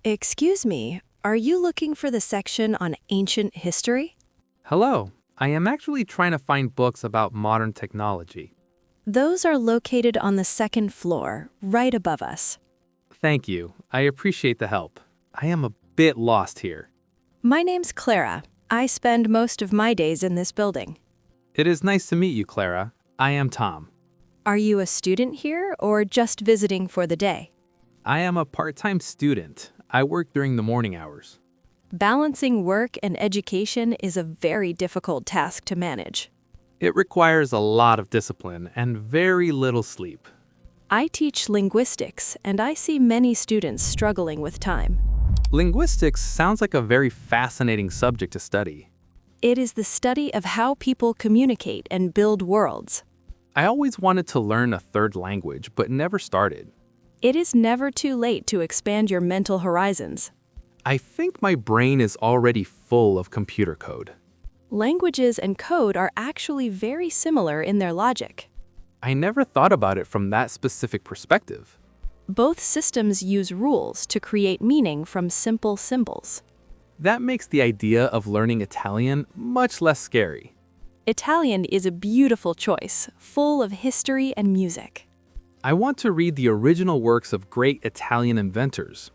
Excuse me, are you looking for the section on ancient history? Hello, I am actually trying to find books about modern technology. Those are located on the second floor, right above us. Thank you, I appreciate the help. I am a bit lost here. My name's Clara. I spend most of my days in this building. It is nice to meet you, Clara. I am Tom. Are you a student here or just visiting for the day? I am a part-time student. I work during the morning hours. Balancing work and education is a very difficult task to manage. It requires a lot of discipline and very little sleep. I teach linguistics, and I see many students struggling with time. Linguistics sounds like a very fascinating subject to study. It is the study of how people communicate and build worlds. I always wanted to learn a third language, but never started. It is never too late to expand your mental horizons. I think my brain is already full of computer code. Languages and code are actually very similar in their logic. I never thought about it from that specific perspective. Both systems use rules to create meaning from simple symbols. That makes the idea of learning Italian much less scary. Italian is a beautiful choice, full of history and music. I want to read the original works of great Italian inventors.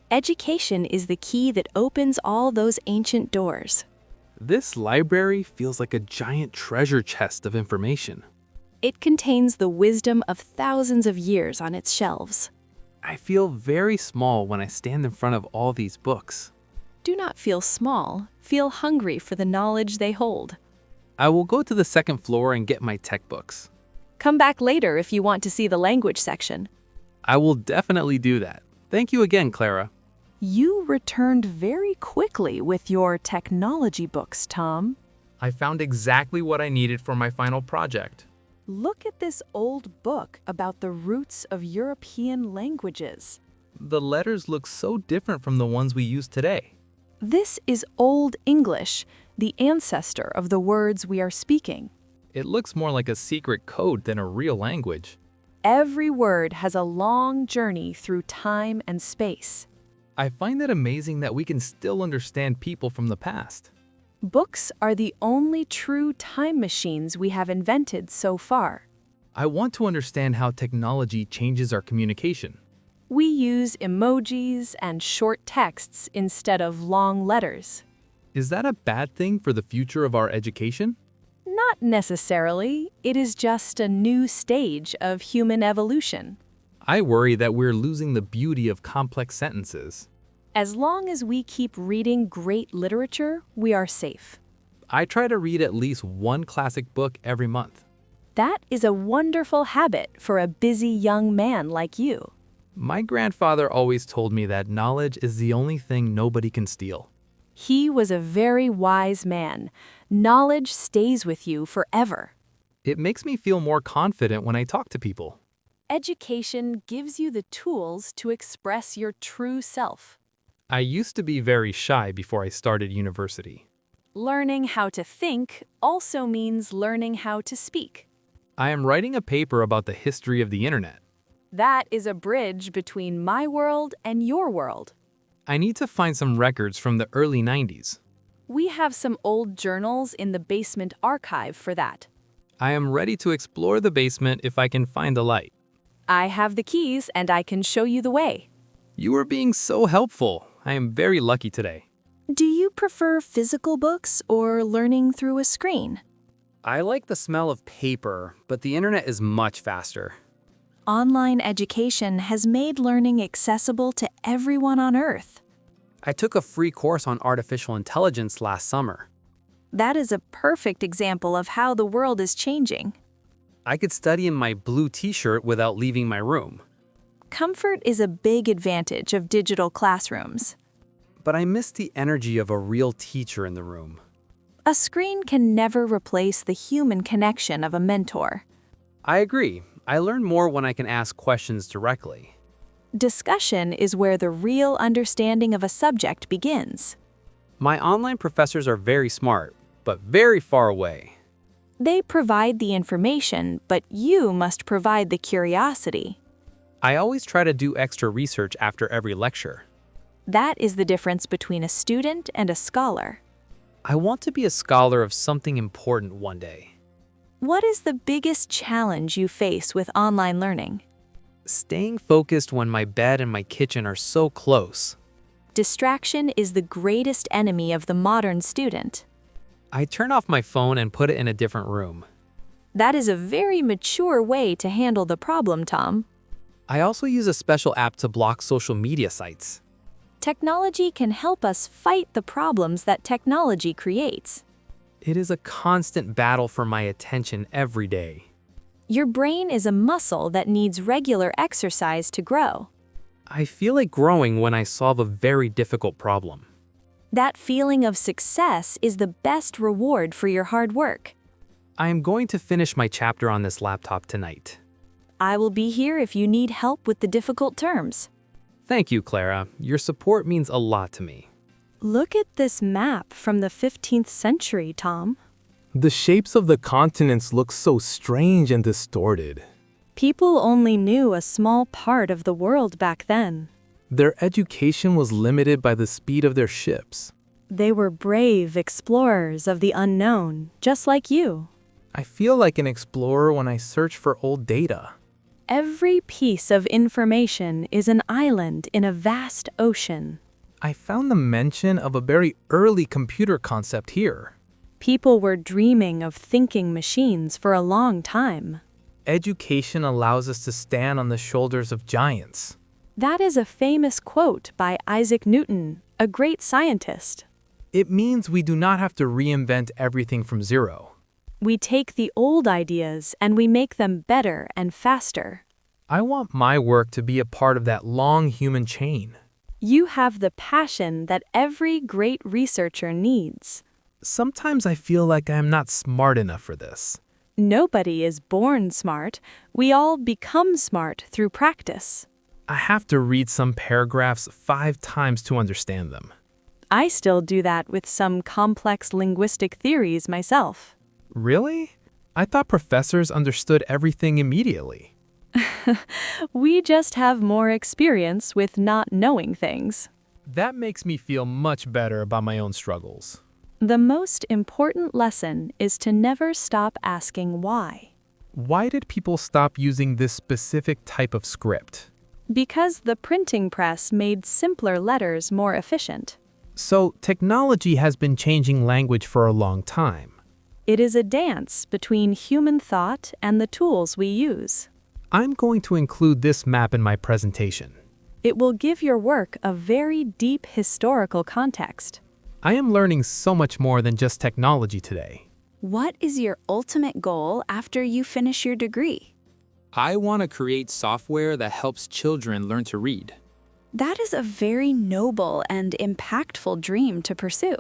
Education is the key that opens all those ancient doors. This library feels like a giant treasure chest of information. It contains the wisdom of thousands of years on its shelves. I feel very small when I stand in front of all these books. Do not feel small, feel hungry for the knowledge they hold. I will go to the second floor and get my tech books. Come back later if you want to see the language section. I will definitely do that. Thank you again, Clara. You returned very quickly with your technology books, Tom. I found exactly what I needed for my final project. Look at this old book about the roots of European languages. The letters look so different from the ones we use today. This is Old English, the ancestor of the words we are speaking. It looks more like a secret code than a real language. Every word has a long journey through time and space. I find it amazing that we can still understand people from the past. Books are the only true time machines we have invented so far. I want to understand how technology changes our communication. We use emojis and short texts instead of long letters. Is that a bad thing for the future of our education? Not necessarily. It is just a new stage of human evolution. I worry that we're losing the beauty of complex sentences. As long as we keep reading great literature, we are safe. I try to read at least one classic book every month. That is a wonderful habit for a busy young man like you. My grandfather always told me that knowledge is the only thing nobody can steal. He was a very wise man. Knowledge stays with you forever. It makes me feel more confident when I talk to people. Education gives you the tools to express your true self. I used to be very shy before I started university. Learning how to think also means learning how to speak. I am writing a paper about the history of the internet. That is a bridge between my world and your world. I need to find some records from the early 90s. We have some old journals in the basement archive for that. I am ready to explore the basement if I can find the light. I have the keys and I can show you the way. You are being so helpful. I am very lucky today. Do you prefer physical books or learning through a screen? I like the smell of paper, but the internet is much faster. Online education has made learning accessible to everyone on Earth. I took a free course on artificial intelligence last summer. That is a perfect example of how the world is changing. I could study in my blue t-shirt without leaving my room. Comfort is a big advantage of digital classrooms. But I miss the energy of a real teacher in the room. A screen can never replace the human connection of a mentor. I agree. I learn more when I can ask questions directly. Discussion is where the real understanding of a subject begins. My online professors are very smart, but very far away. They provide the information, but you must provide the curiosity. I always try to do extra research after every lecture. That is the difference between a student and a scholar. I want to be a scholar of something important one day. What is the biggest challenge you face with online learning? Staying focused when my bed and my kitchen are so close. Distraction is the greatest enemy of the modern student. I turn off my phone and put it in a different room. That is a very mature way to handle the problem, Tom. I also use a special app to block social media sites. Technology can help us fight the problems that technology creates. It is a constant battle for my attention every day. Your brain is a muscle that needs regular exercise to grow. I feel like growing when I solve a very difficult problem. That feeling of success is the best reward for your hard work. I am going to finish my chapter on this laptop tonight. I will be here if you need help with the difficult terms. Thank you, Clara. Your support means a lot to me. Look at this map from the 15th century, Tom. The shapes of the continents look so strange and distorted. People only knew a small part of the world back then. Their education was limited by the speed of their ships. They were brave explorers of the unknown, just like you. I feel like an explorer when I search for old data. Every piece of information is an island in a vast ocean. I found the mention of a very early computer concept here. People were dreaming of thinking machines for a long time. Education allows us to stand on the shoulders of giants. That is a famous quote by Isaac Newton, a great scientist. It means we do not have to reinvent everything from zero. We take the old ideas and we make them better and faster. I want my work to be a part of that long human chain. You have the passion that every great researcher needs. Sometimes I feel like I am not smart enough for this. Nobody is born smart. We all become smart through practice. I have to read some paragraphs 5 times to understand them. I still do that with some complex linguistic theories myself. Really? I thought professors understood everything immediately. We just have more experience with not knowing things. That makes me feel much better about my own struggles. The most important lesson is to never stop asking why. Why did people stop using this specific type of script? Because the printing press made simpler letters more efficient. So, technology has been changing language for a long time. It is a dance between human thought and the tools we use. I'm going to include this map in my presentation. It will give your work a very deep historical context. I am learning so much more than just technology today. What is your ultimate goal after you finish your degree? I want to create software that helps children learn to read. That is a very noble and impactful dream to pursue.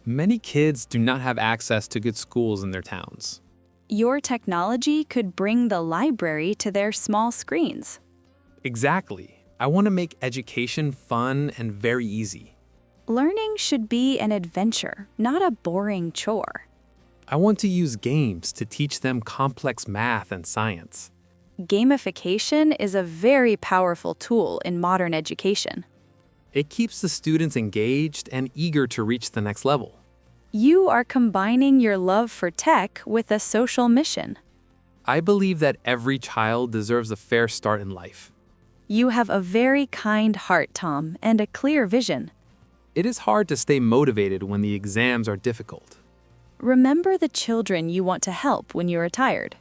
Many kids do not have access to good schools in their towns. Your technology could bring the library to their small screens. Exactly. I want to make education fun and very easy. Learning should be an adventure, not a boring chore. I want to use games to teach them complex math and science. Gamification is a very powerful tool in modern education. It keeps the students engaged and eager to reach the next level. You are combining your love for tech with a social mission. I believe that every child deserves a fair start in life. You have a very kind heart, Tom, and a clear vision. It is hard to stay motivated when the exams are difficult. Remember the children you want to help when you are tired.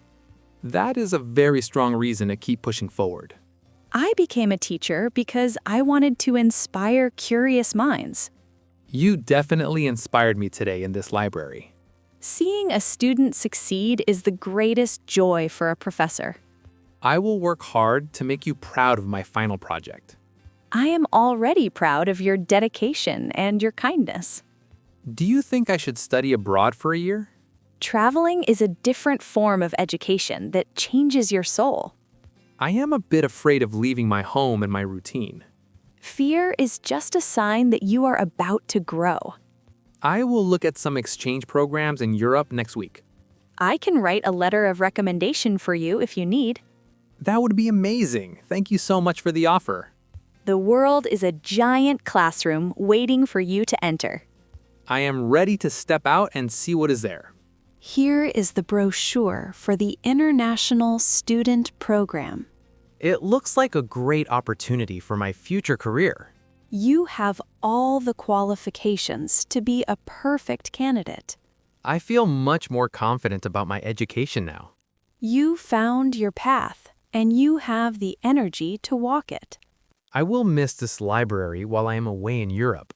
That is a very strong reason to keep pushing forward. I became a teacher because I wanted to inspire curious minds. You definitely inspired me today in this library. Seeing a student succeed is the greatest joy for a professor. I will work hard to make you proud of my final project. I am already proud of your dedication and your kindness. Do you think I should study abroad for a year? Traveling is a different form of education that changes your soul. I am a bit afraid of leaving my home and my routine. Fear is just a sign that you are about to grow. I will look at some exchange programs in Europe next week. I can write a letter of recommendation for you if you need. That would be amazing. Thank you so much for the offer. The world is a giant classroom waiting for you to enter. I am ready to step out and see what is there. Here is the brochure for the International Student Program. It looks like a great opportunity for my future career. You have all the qualifications to be a perfect candidate. I feel much more confident about my education now. You found your path, and you have the energy to walk it. I will miss this library while I am away in Europe.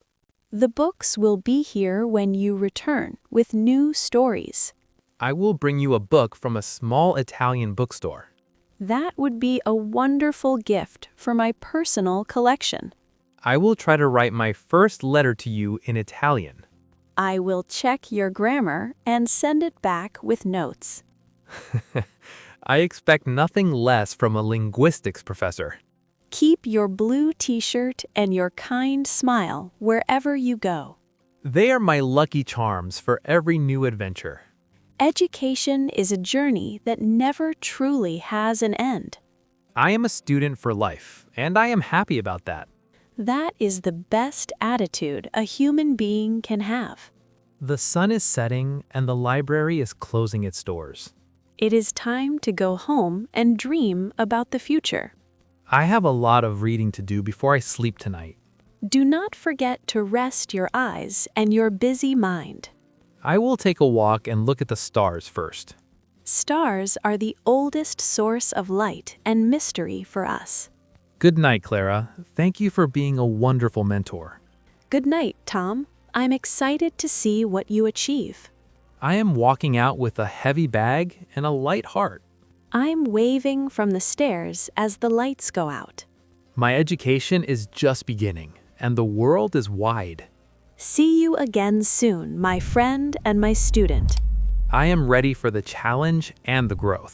The books will be here when you return with new stories. I will bring you a book from a small Italian bookstore. That would be a wonderful gift for my personal collection. I will try to write my first letter to you in Italian. I will check your grammar and send it back with notes. I expect nothing less from a linguistics professor. Keep your blue t-shirt and your kind smile wherever you go. They are my lucky charms for every new adventure. Education is a journey that never truly has an end. I am a student for life, and I am happy about that. That is the best attitude a human being can have. The sun is setting, and the library is closing its doors. It is time to go home and dream about the future. I have a lot of reading to do before I sleep tonight. Do not forget to rest your eyes and your busy mind. I will take a walk and look at the stars first. Stars are the oldest source of light and mystery for us. Good night, Clara. Thank you for being a wonderful mentor. Good night, Tom. I'm excited to see what you achieve. I am walking out with a heavy bag and a light heart. I'm waving from the stairs as the lights go out. My education is just beginning, and the world is wide. See you again soon, my friend and my student. I am ready for the challenge and the growth.